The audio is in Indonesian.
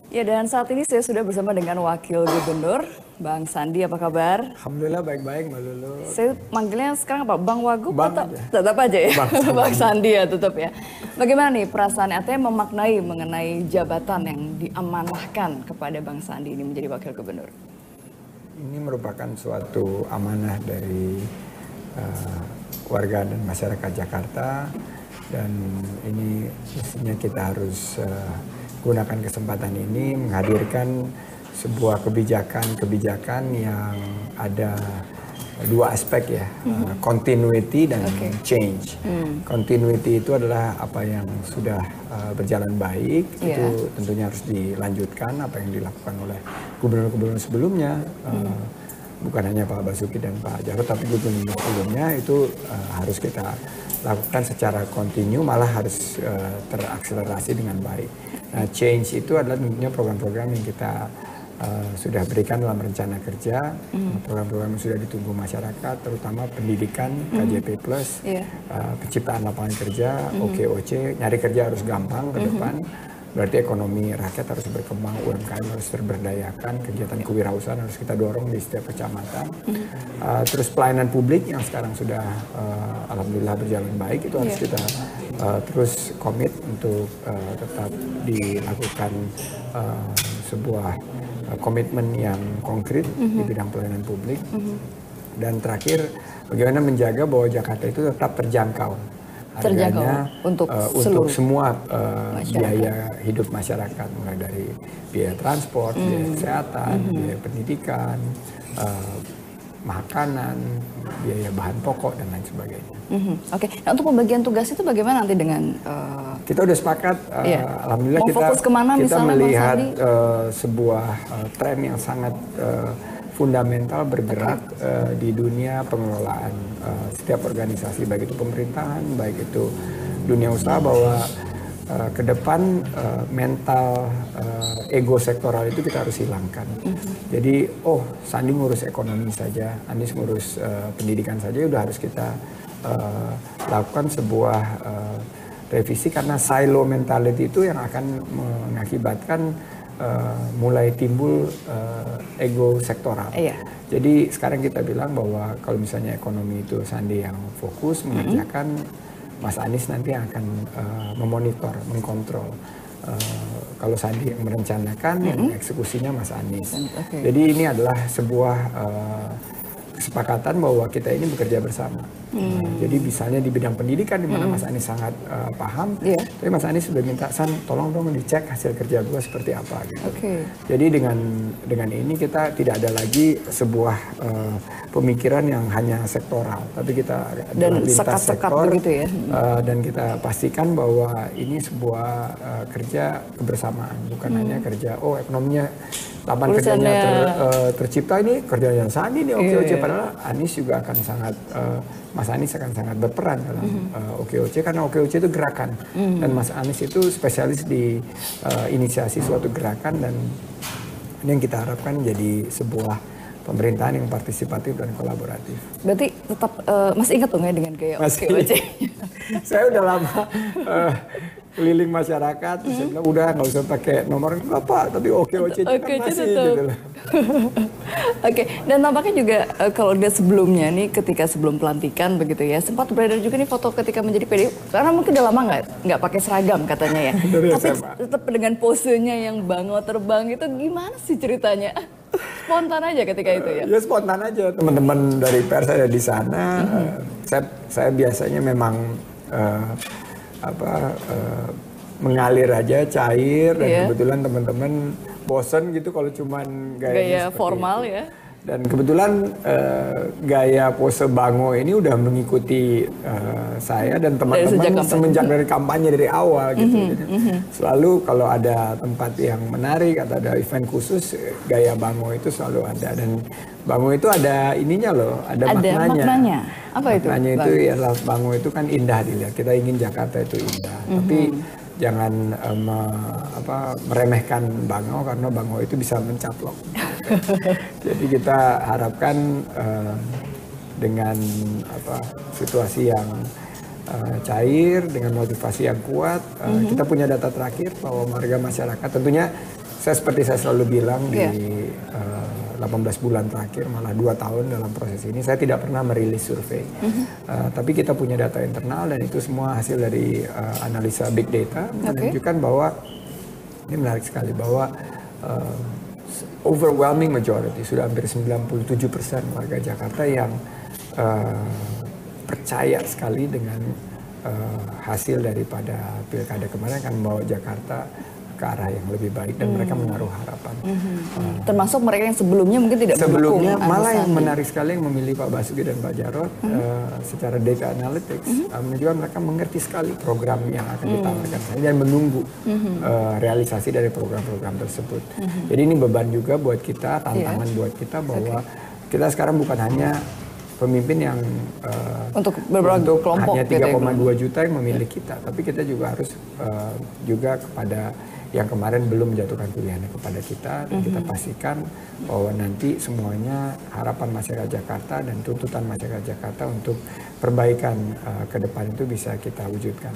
Ya, dan saat ini saya sudah bersama dengan Wakil Gubernur, Bang Sandi. Apa kabar? Alhamdulillah baik-baik, Mbak Lulu. Saya manggilnya sekarang apa? Bang Wagub Bang atau aja. tetap aja ya? Bang Sandi. Bang Sandi ya, tetap ya. Bagaimana nih perasaan ATM memaknai mengenai jabatan yang diamanahkan kepada Bang Sandi ini menjadi Wakil Gubernur? Ini merupakan suatu amanah dari warga dan masyarakat Jakarta, dan ini mestinya kita harus gunakan kesempatan ini menghadirkan sebuah kebijakan yang ada dua aspek ya, continuity dan change. Continuity itu adalah apa yang sudah berjalan baik, itu tentunya harus dilanjutkan apa yang dilakukan oleh gubernur-gubernur sebelumnya. Bukan hanya Pak Basuki dan Pak Jarod, tapi gubernur sebelumnya itu harus kita lakukan secara kontinu, malah harus terakselerasi dengan baik. Nah, change itu adalah tentunya program-program yang kita sudah berikan dalam rencana kerja, program-program yang sudah ditunggu masyarakat, terutama pendidikan, KJP+, penciptaan lapangan kerja, OKOC, nyari kerja harus gampang ke depan. Berarti ekonomi rakyat harus berkembang, UMKM harus terberdayakan, kegiatan kewirausahaan harus kita dorong di setiap kecamatan. Terus pelayanan publik yang sekarang sudah alhamdulillah berjalan baik, itu harus kita terus komit untuk tetap dilakukan sebuah komitmen yang konkret di bidang pelayanan publik. Dan terakhir, bagaimana menjaga bahwa Jakarta itu tetap terjangkau harganya untuk semua biaya hidup masyarakat, mulai dari biaya transport, biaya kesehatan, biaya pendidikan, makanan, biaya bahan pokok dan lain sebagainya. Oke, nah untuk pembagian tugas itu bagaimana nanti dengan? Kita udah sepakat, alhamdulillah kita melihat sebuah tren yang sangat fundamental bergerak di dunia pengelolaan setiap organisasi, baik itu pemerintahan, baik itu dunia usaha, bahwa ke depan mental ego sektoral itu kita harus hilangkan. Jadi, Sandi ngurus ekonomi saja, Anies ngurus pendidikan saja, udah harus kita lakukan sebuah revisi, karena silo mentality itu yang akan mengakibatkan mulai timbul ego sektoral. Jadi sekarang kita bilang bahwa kalau misalnya ekonomi itu Sandi yang fokus mengerjakan, Mas Anies nanti akan memonitor, mengkontrol. Kalau Sandi yang merencanakan, yang eksekusinya Mas Anies. Jadi ini adalah sebuah kesepakatan bahwa kita ini bekerja bersama. Jadi misalnya di bidang pendidikan, di mana Mas Anies sangat paham, tapi Mas Anies sudah minta, San, tolong dong dicek hasil kerja gue seperti apa gitu. Jadi dengan ini kita tidak ada lagi sebuah pemikiran yang hanya sektoral, tapi kita dan lintas sektor gitu ya. Dan kita pastikan bahwa ini sebuah kerja kebersamaan, bukan hanya kerja ekonominya, lapangan kerjanya tercipta, ini kerjanya Sandi nih OKOC. Padahal Anies juga akan sangat Mas Anies akan sangat berperan dalam OKOC, karena OKOC itu gerakan, dan Mas Anies itu spesialis di inisiasi suatu gerakan, dan ini yang kita harapkan jadi sebuah pemerintahan yang partisipatif dan kolaboratif. Berarti tetap masih ingat dong ya dengan gaya OKOC? Saya udah lama keliling masyarakat, saya bilang udah nggak usah pakai nomor Bapak, tapi OKOC kan masih gitu loh. Oke, dan tampaknya juga kalau lihat sebelumnya nih, ketika sebelum pelantikan begitu ya, sempat beredar juga nih foto ketika menjadi PDI, karena mungkin udah lama nggak pakai seragam katanya ya. Tapi tetap dengan posenya yang bango terbang itu, gimana sih ceritanya? Spontan aja ketika itu ya? Ya spontan aja, teman-teman dari pers ada di sana. Saya biasanya memang mengalir aja, cair, dan kebetulan teman-teman bosen gitu kalau cuman gaya formal itu. Ya. Dan kebetulan gaya pose bango ini udah mengikuti saya dan teman-teman semenjak dari kampanye dari awal gitu. Selalu kalau ada tempat yang menarik atau ada event khusus, gaya bango itu selalu ada. Dan bango itu ada ininya loh, ada maknanya. Apa itu? Maknanya itu ialah bango itu kan indah dilihat. Kita ingin Jakarta itu indah, tapi jangan meremehkan bango, karena bango itu bisa mencaplok. Jadi kita harapkan dengan situasi yang cair dengan motivasi yang kuat. Kita punya data terakhir bahwa warga masyarakat tentunya seperti saya selalu bilang di 18 bulan terakhir, malah 2 tahun dalam proses ini, saya tidak pernah merilis survei. Tapi kita punya data internal dan itu semua hasil dari analisa big data menunjukkan bahwa, ini menarik sekali, bahwa overwhelming majority, sudah hampir 97% warga Jakarta yang percaya sekali dengan hasil daripada pilkada kemarin akan membawa Jakarta ke arah yang lebih baik dan mereka menaruh harapan. Termasuk mereka yang sebelumnya mungkin tidak sebelumnya mendukung malah Anies yang Sandi. menarik sekali yang memilih Pak Basuki dan Pak Jarod secara data analytics menunjukkan mereka mengerti sekali program yang akan ditawarkan dan menunggu realisasi dari program-program tersebut. Jadi ini beban juga buat kita, tantangan buat kita bahwa kita sekarang bukan hanya pemimpin yang untuk beberapa kelompok hanya gitu 3,2 juta yang memilih kita, tapi kita juga harus juga kepada yang kemarin belum menjatuhkan pilihannya kepada kita, dan kita pastikan bahwa nanti semuanya harapan masyarakat Jakarta dan tuntutan masyarakat Jakarta untuk perbaikan ke depan itu bisa kita wujudkan.